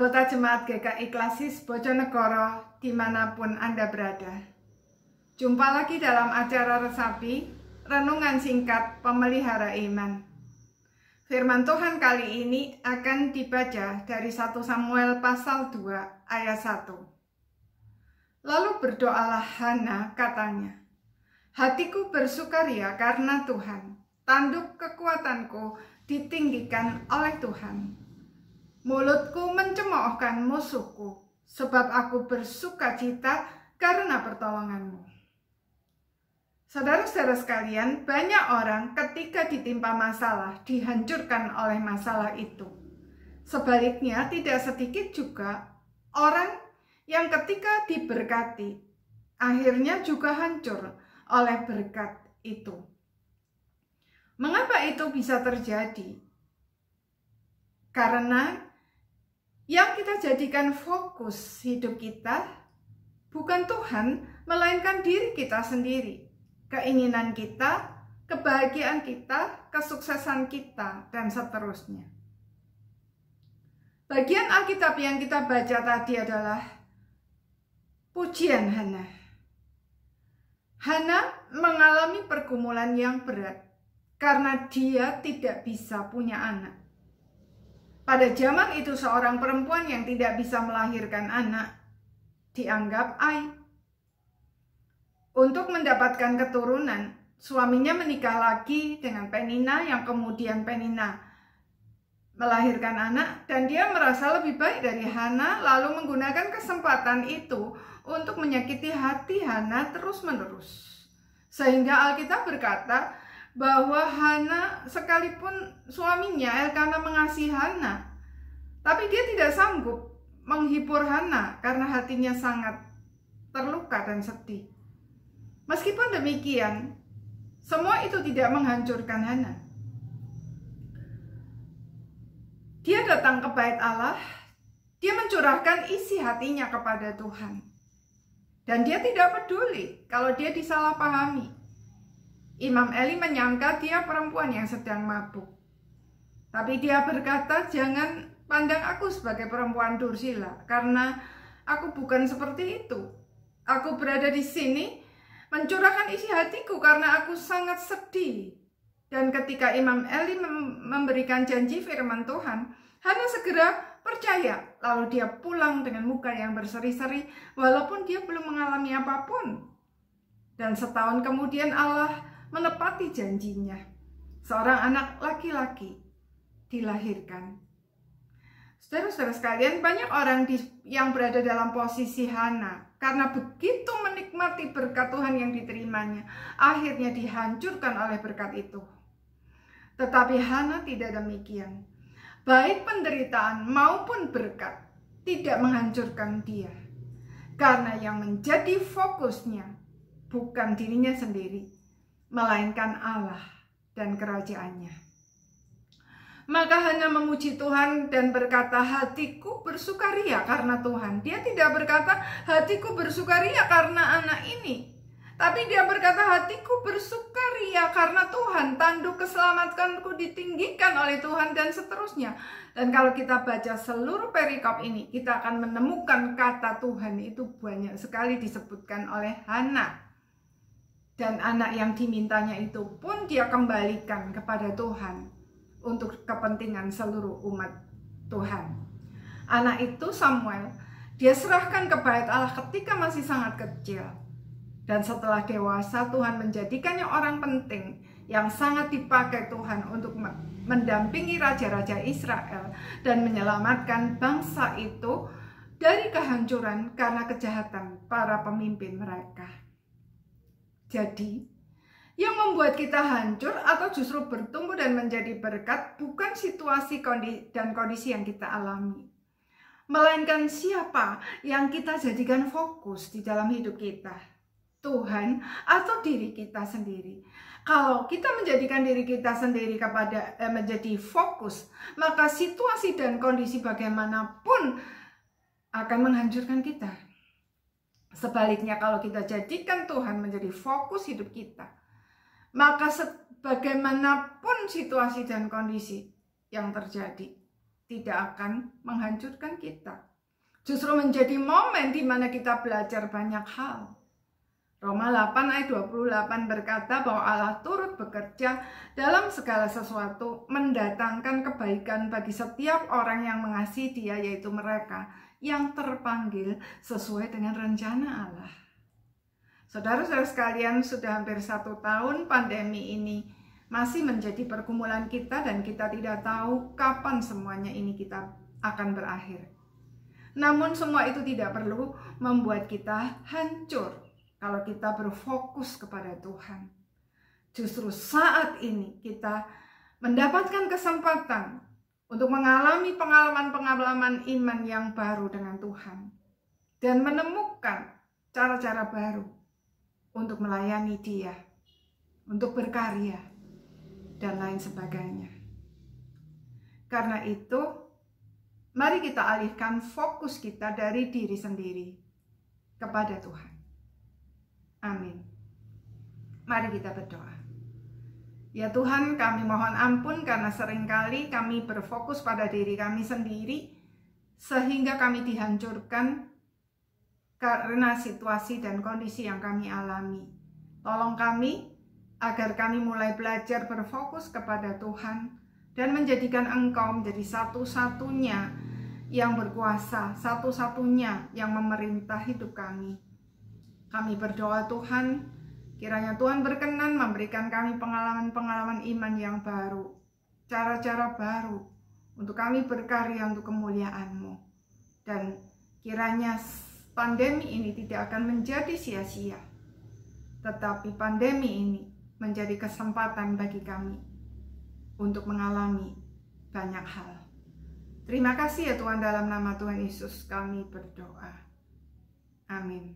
anggota Jemaat GKI Klasis Bojonegoro dimanapun Anda berada. Jumpa lagi dalam acara Resapi, Renungan Singkat Pemelihara Iman. Firman Tuhan kali ini akan dibaca dari 1 Samuel pasal 2 ayat 1. Lalu berdoalah Hana, katanya, hatiku bersukaria karena Tuhan, tanduk kekuatanku ditinggikan oleh Tuhan. Mulutku mencemoohkan musuhku, sebab aku bersukacita karena pertolonganmu. Saudara-saudara sekalian, banyak orang ketika ditimpa masalah dihancurkan oleh masalah itu. Sebaliknya, tidak sedikit juga orang yang ketika diberkati, akhirnya juga hancur oleh berkat itu. Mengapa itu bisa terjadi? Karena yang kita jadikan fokus hidup kita bukan Tuhan, melainkan diri kita sendiri, keinginan kita, kebahagiaan kita, kesuksesan kita, dan seterusnya. Bagian Alkitab yang kita baca tadi adalah pujian Hana. Hana mengalami pergumulan yang berat karena dia tidak bisa punya anak. Pada zaman itu seorang perempuan yang tidak bisa melahirkan anak dianggap aib. Untuk mendapatkan keturunan, suaminya menikah lagi dengan Penina yang kemudian Penina melahirkan anak dan dia merasa lebih baik dari Hana, lalu menggunakan kesempatan itu untuk menyakiti hati Hana terus-menerus. Sehingga Alkitab berkata bahwa Hana sekalipun suaminya Elkana mengasihi Hana, tapi dia tidak sanggup menghibur Hana karena hatinya sangat terluka dan sedih. Meskipun demikian, semua itu tidak menghancurkan Hana. Dia datang ke bait Allah, dia mencurahkan isi hatinya kepada Tuhan. Dan dia tidak peduli kalau dia disalahpahami. Imam Eli menyangka dia perempuan yang sedang mabuk. Tapi dia berkata, jangan pandang aku sebagai perempuan dursila, karena aku bukan seperti itu. Aku berada di sini mencurahkan isi hatiku karena aku sangat sedih. Dan ketika Imam Eli memberikan janji firman Tuhan, Hana segera percaya. Lalu dia pulang dengan muka yang berseri-seri, walaupun dia belum mengalami apapun. Dan setahun kemudian Allah menepati janjinya. Seorang anak laki-laki dilahirkan. Saudara-saudara sekalian, banyak orang yang berada dalam posisi Hana karena begitu menikmati berkat Tuhan yang diterimanya, akhirnya dihancurkan oleh berkat itu. Tetapi Hana tidak demikian. Baik penderitaan maupun berkat tidak menghancurkan dia, karena yang menjadi fokusnya bukan dirinya sendiri, melainkan Allah dan kerajaannya. Maka Hana memuji Tuhan dan berkata, hatiku bersukaria karena Tuhan. Dia tidak berkata, hatiku bersukaria karena anak ini. Tapi dia berkata, hatiku bersukaria karena Tuhan. Tanduk keselamatanku ditinggikan oleh Tuhan dan seterusnya. Dan kalau kita baca seluruh perikop ini, kita akan menemukan kata Tuhan itu banyak sekali disebutkan oleh Hana. Dan anak yang dimintanya itu pun dia kembalikan kepada Tuhan untuk kepentingan seluruh umat Tuhan. Anak itu Samuel, dia serahkan ke bait Allah ketika masih sangat kecil. Dan setelah dewasa Tuhan menjadikannya orang penting yang sangat dipakai Tuhan untuk mendampingi raja-raja Israel dan menyelamatkan bangsa itu dari kehancuran karena kejahatan para pemimpin mereka. Jadi, yang membuat kita hancur atau justru bertumbuh dan menjadi berkat bukan situasi dan kondisi yang kita alami, melainkan siapa yang kita jadikan fokus di dalam hidup kita, Tuhan atau diri kita sendiri. Kalau kita menjadikan diri kita sendiri menjadi fokus, maka situasi dan kondisi bagaimanapun akan menghancurkan kita. Sebaliknya, kalau kita jadikan Tuhan menjadi fokus hidup kita, maka bagaimanapun situasi dan kondisi yang terjadi, tidak akan menghancurkan kita. Justru menjadi momen di mana kita belajar banyak hal. Roma 8 ayat 28 berkata bahwa Allah turut bekerja dalam segala sesuatu, mendatangkan kebaikan bagi setiap orang yang mengasihi Dia, yaitu mereka yang terpanggil sesuai dengan rencana Allah. Saudara-saudara sekalian, sudah hampir 1 tahun pandemi ini masih menjadi pergumulan kita, dan kita tidak tahu kapan semuanya ini kita akan berakhir. Namun semua itu tidak perlu membuat kita hancur kalau kita berfokus kepada Tuhan. Justru saat ini kita mendapatkan kesempatan untuk mengalami pengalaman-pengalaman iman yang baru dengan Tuhan, dan menemukan cara-cara baru untuk melayani Dia, untuk berkarya, dan lain sebagainya. Karena itu, mari kita alihkan fokus kita dari diri sendiri kepada Tuhan. Amin. Mari kita berdoa. Ya Tuhan, kami mohon ampun karena seringkali kami berfokus pada diri kami sendiri, sehingga kami dihancurkan karena situasi dan kondisi yang kami alami. Tolong kami agar kami mulai belajar berfokus kepada Tuhan dan menjadikan Engkau menjadi satu-satunya yang berkuasa, satu-satunya yang memerintah hidup kami. Kami berdoa Tuhan, kiranya Tuhan berkenan memberikan kami pengalaman-pengalaman iman yang baru, cara-cara baru untuk kami berkarya untuk kemuliaan-Mu. Dan kiranya pandemi ini tidak akan menjadi sia-sia, tetapi pandemi ini menjadi kesempatan bagi kami untuk mengalami banyak hal. Terima kasih ya Tuhan, dalam nama Tuhan Yesus kami berdoa. Amin.